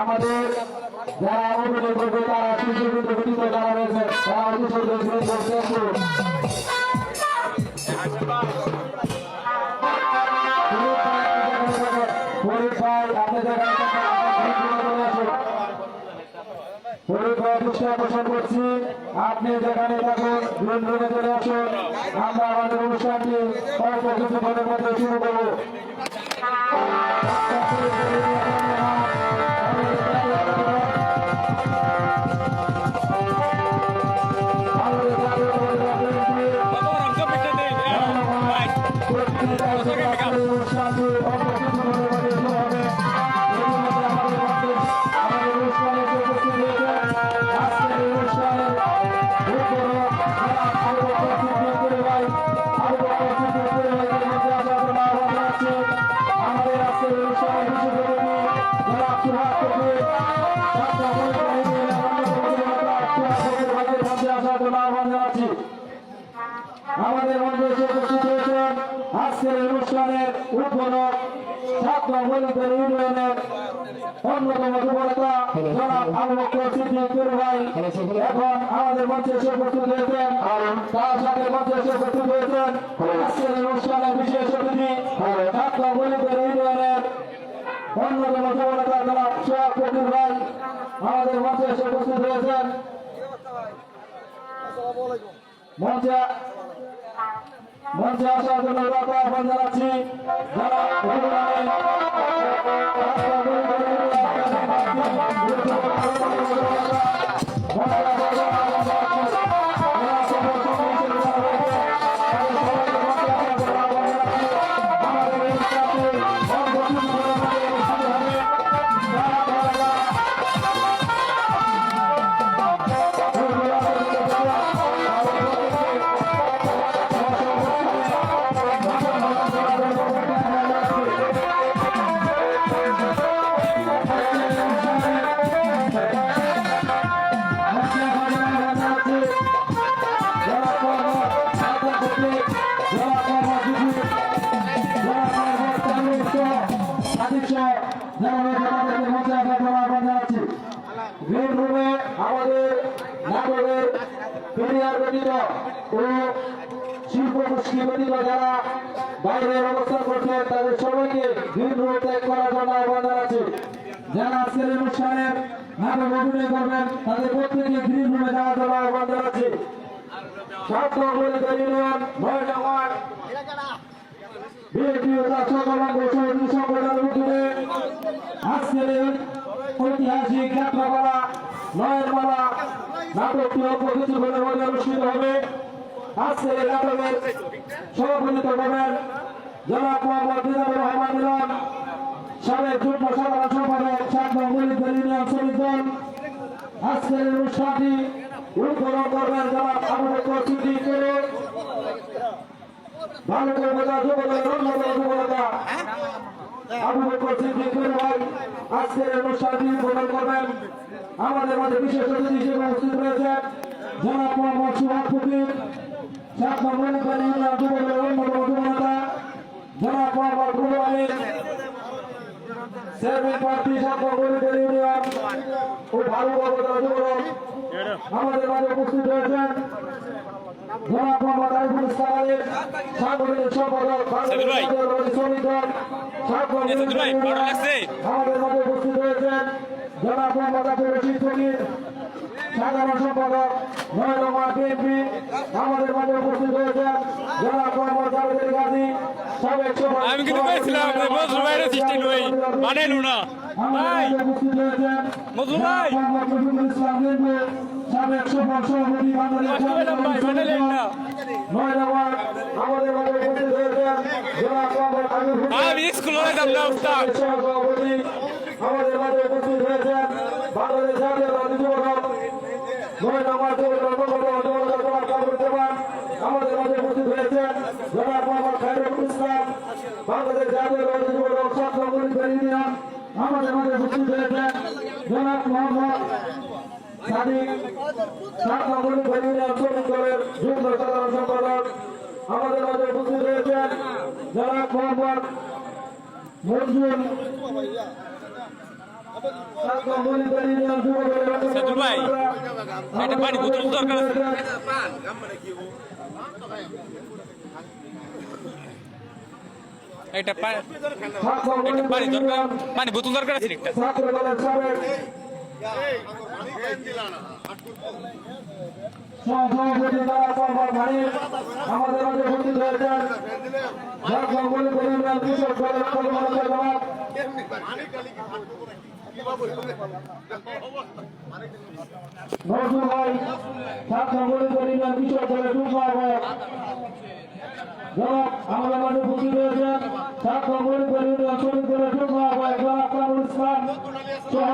আমাদের যারা আবেদন করবে তারা সুযোগ যারা রয়েছে তারা আকর্ষণ করছি। আপনি যেখানে থাকুন রুমে চলে আসুন। আমরা আমাদের অনুষ্ঠানটি অল্প কিছুক্ষণের মধ্যে শুরু করবো। আমাদের মধ্যে উপস্থিত হয়েছেন আজকের অনুষ্ঠানের উদ্বোধক ছাত্র মনিপুর ইউনিয়নের অন্যতম যুবনেতা জনাব আবু বকর সিদ্দিক ভাই এখন আমাদের মঞ্চে এসে উপস্থিত হয়েছেন। তার সাথে মঞ্চে এসে উপস্থিত হয়েছেন আজকের অনুষ্ঠানের বিশেষ অতিথি ছাত্র মনিপুর ইউনিয়নের অন্যতম যুবনেতা জনাব সোহাগ ফকির ভাই আমাদের মঞ্চে এসে উপস্থিত হয়েছেন। মঞ্চে আসার জন্য আহ্বান জানাচ্ছি। আমাদের নাটকের ক্যারিয়ার ব্যতীত ও শিল্প গোষ্ঠী ব্যতীত যারা বাইরের অবস্থান করছেন তাদের সবাইকে গ্রিন রুমে ত্যাগ করার জন্য আহ্বান জানাচ্ছি। যারা আজকের অনুষ্ঠানের নাটক অভিনয় করবেন তাদের প্রত্যেকে গ্রিন রুমে যাওয়ার জন্য আহ্বান জানাচ্ছি। ছাত্র মনিপুর ইউনিয়ন ময়নামার বিএনপি ও তার সকলাঙ্গ সমিতি সংগঠনের উদ্যোগে আজকের ঐতিহাসিক যাত্রাপালা নয়নমালা নাটকটি অল্প কিছুক্ষণের মধ্যে অনুষ্ঠিত হবে। আজকের এই নাটকের সভাপতিত্ব করবেন জনাব মোহাম্মদ দিদারুর রহমান ইলন, সাবেক যুগ্ম সাধারণ সম্পাদক ছাত্র মনিপুর ইউনিয়ন শ্রমিক দল। আজকের এই অনুষ্ঠানটি উদ্বোধন করবেন জনাব আবু বকর সিদ্দিক ভালো কলকাতা যুবদলের অন্যতম যুবনেতা আবু বকর সিদ্দিক ভাই আজকের অনুষ্ঠানটি উদ্বোধন করবেন। আমাদের মাঝে বিশেষ অতিথি হিসেবে উপস্থিত রয়েছেন জনাব মোহাম্মদ সোহাগ ফকির, ছাত্র মনিপুর ইউনিয়ন যুবদলের অন্যতম যুবনেতা জনাব মোহাম্মদ রুহুল আমিন, চেয়ারম্যান প্রার্থী ছাত্র মনিপুর ইউনিয়ন ও ভালো কলকাতা যুবদল। আমাদের মাঝে উপস্থিত রয়েছেন জনাব মোহাম্মদ আরিফুল ইসলাম আলী, সাংগঠনিক সম্পাদক শ্রমিক দল ছাত্র মনিপুর ইউনিয়ন। আমাদের মাঝে উপস্থিত রয়েছেন জনাব মোহাম্মদ আব্দুর রশিদ ফকির, সাধারণ সম্পাদক ময়নামার বিএনপি। আমাদের মাঝে উপস্থিত রয়েছেন জনাব মোহাম্মদ জাভেদ আলী গাজী, সাবেক উপস্থিত রয়েছেন মোহাম্মদ রফিকুল ইসলাম লিন্টু, সাবেক সভাপতি ময়নামার। আমাদের মাঝে উপস্থিত রয়েছেন জনাব মোহাম্মদ আমির সভাপতি। আমাদের মাঝে উপস্থিত হয়েছেন বাংলাদেশ জাতীয় যুব দল 9 নম্বর আমাদের মাঝে উপস্থিত হয়েছেন জনাব মোহাম্মদ খায়রুল ইসলাম বাংলাদেশ জাতীয় যুব দল 7 নম্বর ইউনিয়ন। আমাদের মাঝে উপস্থিত হয়েছেন জনাব মোহাম্মদ সাদিক 7 নম্বর ইউনিয়ন শ্রমিক দলের যুগ্ম সাধারণ সম্পাদক। আমাদের মাঝে উপস্থিত হয়েছেন জনাব মোহাম্মদ মঞ্জুর পানি বোতল দরকার আছে এটা পানি দরকার পানি বোতল দরকার আছে একটা আমাদের মাঝে উপস্থিত হয়েছেন নজরুল ভাই 7 নম্বর বিষয় করে আমাদের মাঝে উপস্থিত হয়েছেন 7 নম্বর শরীর করে ইসলাম সহ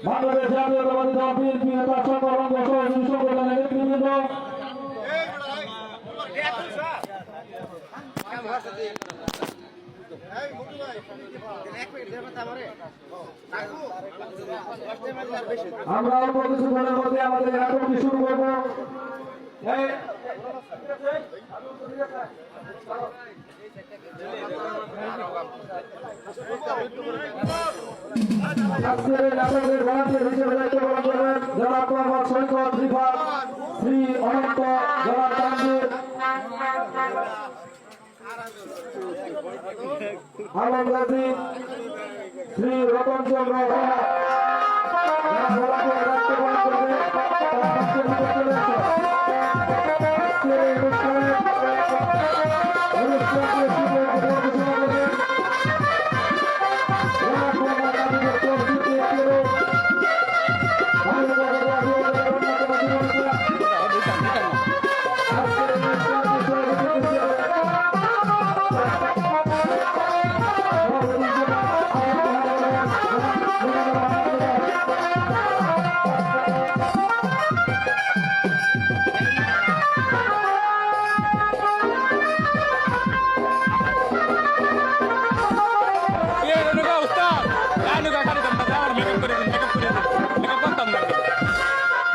বাংলাদেশ জাতীয়তাবাদী দল বিএনপি নেতা সকল অঙ্গ সহযোগী সংগঠনের নেতৃবৃন্দ। আমরা অল্প কিছুক্ষণের মধ্যে আমাদের নাটকটি শুরু করবো। আজকের নাটকের ভলান্টিয়ার হিসেবে দায়িত্ব পালন করবেন জনাব মোহাম্মদ সৈকত রিফাত, শ্রী অনন্ত, জনাব তানভীর, আলম গাজী, শ্রী রতন চন্দ্র রানা। ভলান্টিয়ার দায়িত্ব পালন করবে আজকের এই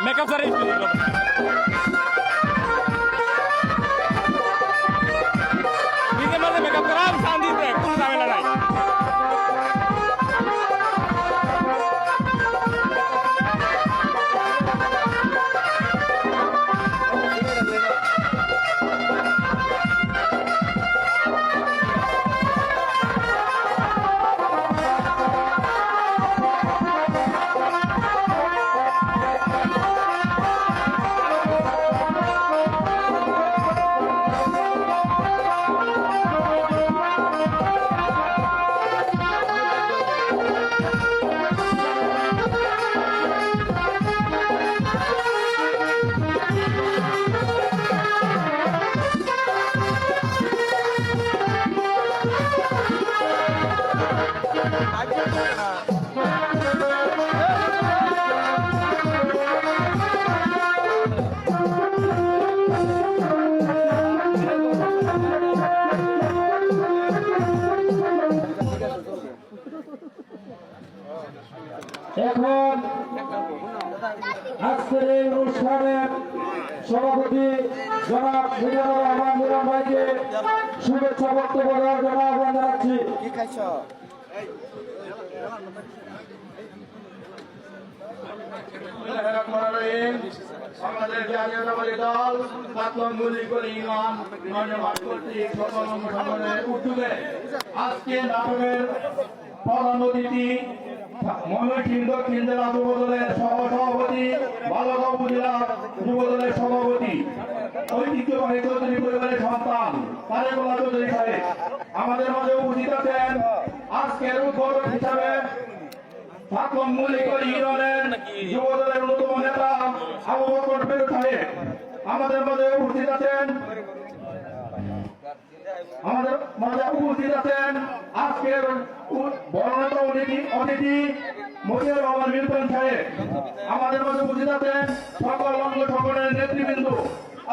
মেকআপ সারা নিজের মাঝে মেকআপ করা সান দিতে কোনো ঝামেলা নাই। এখন আজকের এই অনুষ্ঠানের সভাপতি জনাব মিজানুর রহমান মিলন ভাইকে শুভেচ্ছা বক্তব্য দেওয়ার জন্য আহ্বান জানাচ্ছি। বাংলাদেশ জাতীয়তাবাদী দল 7 নম্বর ইউনিয়ন নয়নমাঠ কর্তৃক সকল সংগঠনের উদ্যোগে আজকে নাটকের প্রধান অতিথি ময়মনসিংহ দক্ষিণ জেলা যুব দলের সভাপতি, বালকা উপজেলা যুব দলের সভাপতি, ঐতিহ্যবাহী চৌধুরী পরিবারের সন্তান তারেকুল্লাহ চৌধুরী সাহেব আমাদের মাঝে উপস্থিত আছেন। আজকের উদ্বোধক হিসাবে 7 নম্বর ইউনিয়নের যুব দলের অন্যতম নেতা আবু বকর ফেরুজ সাহেব আমাদের মাঝে উপস্থিত আছেন। আমাদের মাঝে উপস্থিত আছেন আজকের বর্ণনা অতিথি মহিউর রহমান মিল্টন সাহেব। আমাদের মাঝে উপস্থিত আছেন সকল অঙ্গ সকলের নেতৃবৃন্দ।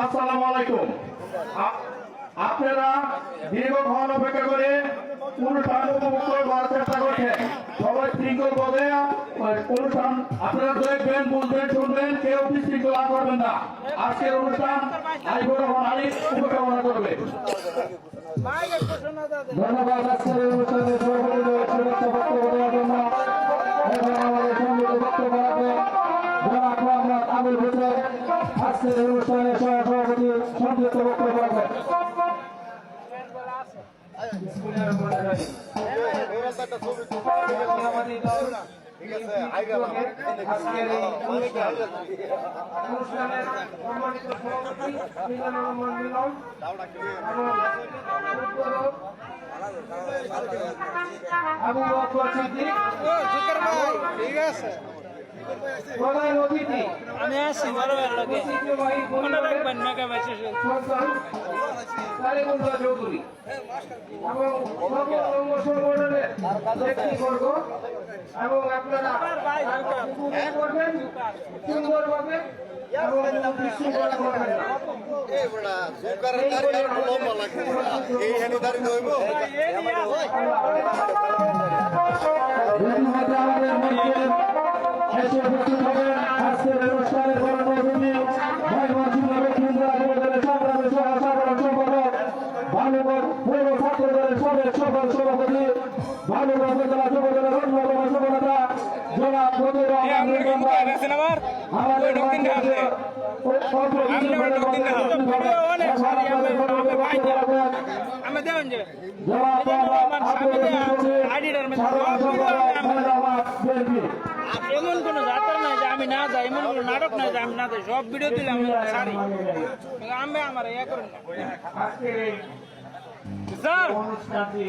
আসসালামু আলাইকুম। আপনারা দীর্ঘক্ষণ অপেক্ষা করে অনুষ্ঠান উপভোগ করার চেষ্টা করছেন। সবাই শৃঙ্খল পদে অনুষ্ঠান আপনারা দেখবেন, বুঝবেন, শুনবেন, কেউ বিশৃঙ্খলা করবেন না। আজকের অনুষ্ঠান আইবুর রহমান আলী শুভকামনা করবে। ধন্যবাদ। আজকের এই অনুষ্ঠানে সভাপতিদের শুভেচ্ছা বক্তব্য দেওয়ার জন্য এখন আমাদের সঙ্গে বক্তব্য রাখবেন জনাব মোহাম্মদ আমির হোসেন। আজকের এই অনুষ্ঠানে সভাপতি সংক্ষিপ্ত বক্তব্য রাখবেন। আজকের এই অনুষ্ঠানের সম্মানিত সভাপতি মিজানুর রহমান মিলন এবং উদ্বোধক আবু বকর সিদ্দিক, প্রধান অতিথি আমি আসছি বরাবর লোকে মনে রাখবেন মেগা ম্যাচে সরকার কালীকুল্লা চৌধুরী এবং সকল অঙ্গ সংগঠনের ব্যক্তিবর্গ এবং আপনারা উপভোগ করবেন সুন্দরভাবে এবং বিশৃঙ্খলা করবেন না। ইতিমধ্যে আমাদের মঞ্চে এসে উপস্থিত হবেন আজকের অনুষ্ঠানের প্রধান অতিথি ময়মনসিংহ দক্ষিণ জেলা যুবদলের সংগ্রামী সাধারণ সম্পাদক, ভালুগড় পৌর ছাত্র দলের সকল সভাপতি, ভালুগড় উপজেলা যুবদলের অন্যতম সফলতা জনাব মতিউর রহমান মিলন ভাই। আমাদের মঞ্চে আমি দেবেন যে জনাব এমন কোন যাত্রা নাই যে আমি না যাই, এমন কোন নাটক নাই যে আমি না যাই, সব ভিডিও দিলে আমি সারি আমি আমার ইয়ে করেন না স্যার। অনুষ্ঠানটি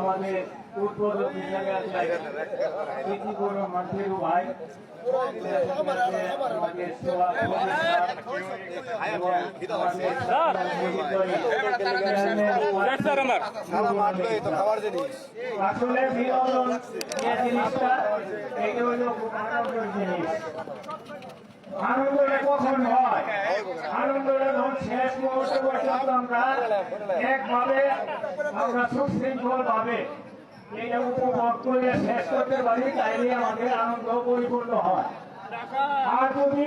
আমাদের উদ্বোধক হিসাবে আছে ইতিপূর্ব মন্ত্রী ভাই আসলে বিনোদন যে জিনিসটা এটা হলো আনন্দের জিনিস। আনন্দটা কখন হয়? আনন্দটা যখন শেষ মুহূর্ত পর্যন্ত আমরা একভাবে আমরা সুশৃঙ্খল ভাবে এটা উপভোগ করে শেষ করতে পারি, তাইলে আমাদের আনন্দ পরিপূর্ণ হয়। আর যদি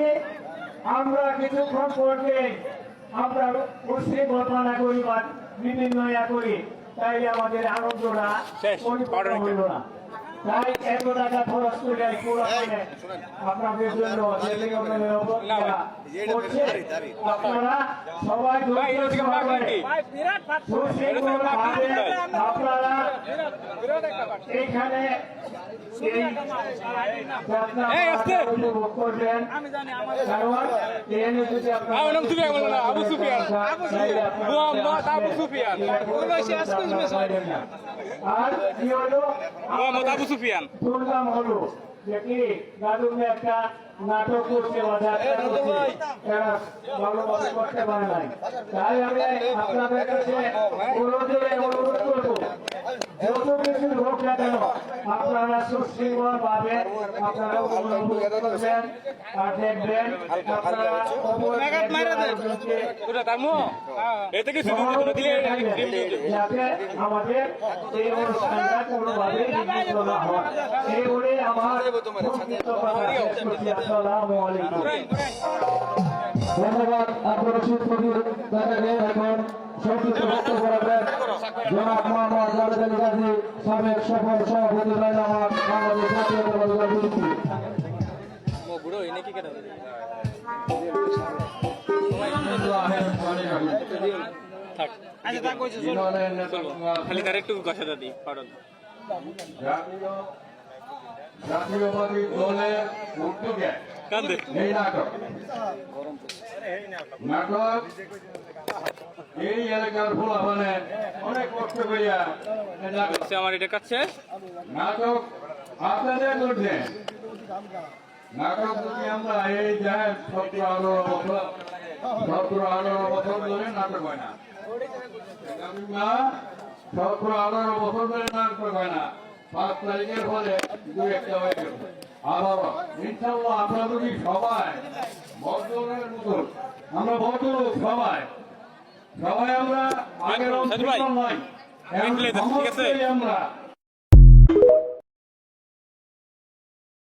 আমরা কিছুক্ষণ পরে আমরা উশৃঙ্খল ঘটনা করি বা বিভিন্ন ইয়া করি, তাইলে আমাদের আনন্দটা পরিপূর্ণ হইল না। তাই এত টাকা খরচ করে পুরোপুরি আপনাদের জন্য আপনারা সবাই আপনারা এইখানে উপভোগ করবেন, কারণ ট্রেনে যদি আর কি হলো আবু সুফিয়ান শুনলাম হলো যে কি দাদুকে একটা নাটক করছে বা যাত্রা করছে, এরা ভালোভাবে করতে পারে নাই। তাই আমি আপনাদের কাছে অনুরোধ করবো, যত কিছু হোক না কেন আপনারা সুশৃঙ্খল ভাবে আপনারা উপভোগ করবেন আর দেখবেন আপনারা যাতে আমাদের এই অনুষ্ঠানটা কোনোভাবে বিঘ্নিত না হয়। এই বলে আমার সংক্ষিপ্ত কথা শেষ করছি। আসসালামু আলাইকুম। ধন্যবাদ। আপনারা শিক্ষকের তাদেরকে এখন সংক্ষিপ্ত বক্তব্য রাখবেন জনাব মোহাম্মদ জাভেদ আলী গাজী, সাবেক সফল সভাপতি রায়নামাজ বাংলাদেশ জাতীয়তাবাদী দল বিএনপি। খালি তার একটু কথা দিই জাতীয়বাদী দলের উদ্যোগে এই নাটক এই এলাকার ভোলা মানে অনেক কষ্ট করিয়া আমার এটা কাছে নাটক আপনাদের মধ্যে নাটক যদি আমরা এই যায় 17-18 বছর ধরে নাটক হয় না। সতেরো 18 বছর ধরে নাম করবে না 5 তারিখের পরে দু একটা হয়ে গেল আবার ইনশাল্লাহ আপনারা যদি সবাই ভদ্রের মতন আমরা ভদ্র সবাই আমরা আগের অংশ নয় আমরা